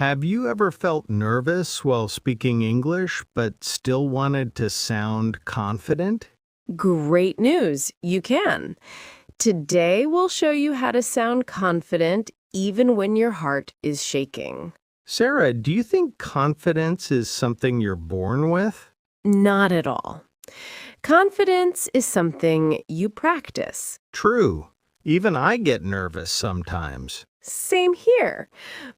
Have you ever felt nervous while speaking English but still wanted to sound confident? Great news, you can. Today we'll show you how to sound confident even when your heart is shaking. Sarah, do you think confidence is something you're born with? Not at all. Confidence is something you practice. True. Even I get nervous sometimes. Same here,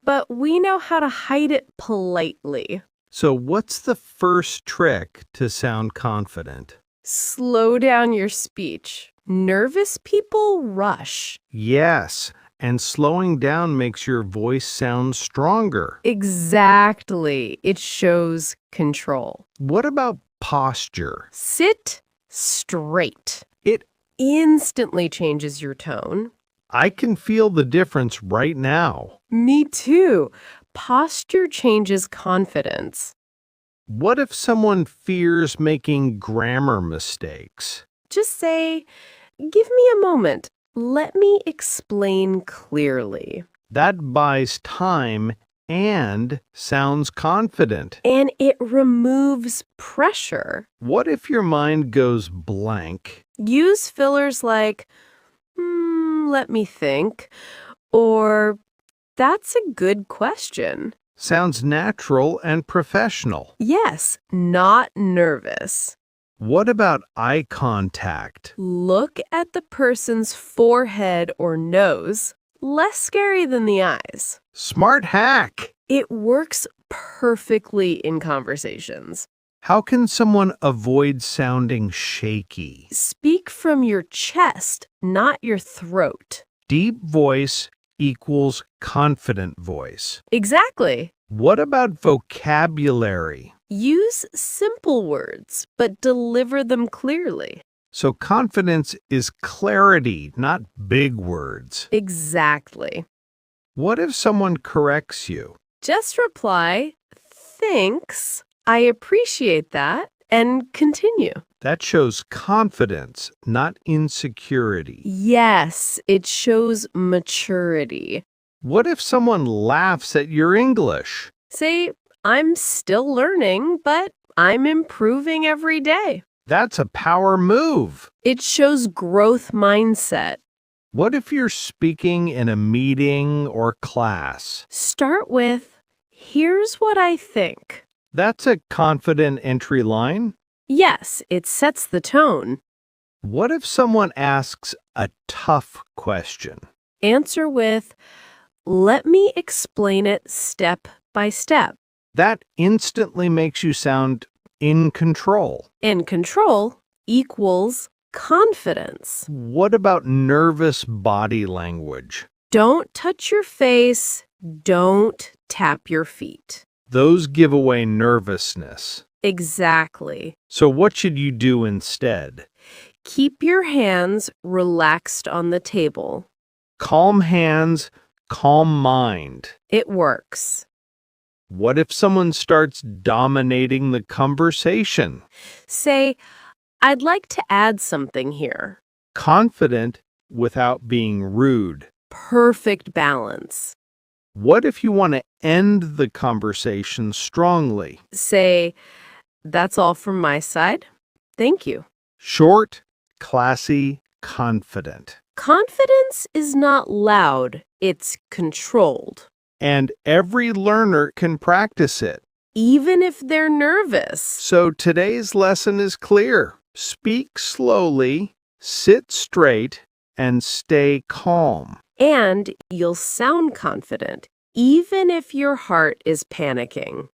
but we know how to hide it politely. So, what's the first trick to sound confident? Slow down your speech. Nervous people rush. Yes, and slowing down makes your voice sound stronger. Exactly. It shows control. What about posture? Sit straight. It Instantly changes your tone. I can feel the difference right now. Me too. Posture changes confidence. What if someone fears making grammar mistakes? Just say, "Give me a moment. Let me explain clearly." That buys time and sounds confident. And it removes pressure. What if your mind goes blank? Use fillers like, let me think, or that's a good question. Sounds natural and professional. Yes, not nervous. What about eye contact? Look at the person's forehead or nose. Less scary than the eyes. Smart hack! It works perfectly in conversations. How can someone avoid sounding shaky? Speak from your chest, not your throat. Deep voice equals confident voice. Exactly. What about vocabulary? Use simple words, but deliver them clearly. So confidence is clarity, not big words. Exactly. What if someone corrects you? Just reply, "Thanks, I appreciate that," and continue. That shows confidence, not insecurity. Yes, it shows maturity. What if someone laughs at your English? Say, "I'm still learning, but I'm improving every day." That's a power move. It shows growth mindset. What if you're speaking in a meeting or class? Start with, "Here's what I think." That's a confident entry line. Yes, it sets the tone. What if someone asks a tough question? Answer with, "Let me explain it step by step." That instantly makes you sound in control. And control equals confidence. What about nervous body language? Don't touch your face. Don't tap your feet. Those give away nervousness. Exactly. So what should you do instead? Keep your hands relaxed on the table. Calm hands, calm mind. It works. What if someone starts dominating the conversation? Say, "I'd like to add something here." Confident without being rude. Perfect balance. What if you want to end the conversation strongly? Say, "That's all from my side. Thank you." Short, classy, confident. Confidence is not loud, it's controlled. And every learner can practice it. Even if they're nervous. So today's lesson is clear. Speak slowly, sit straight, and stay calm. And you'll sound confident, even if your heart is panicking.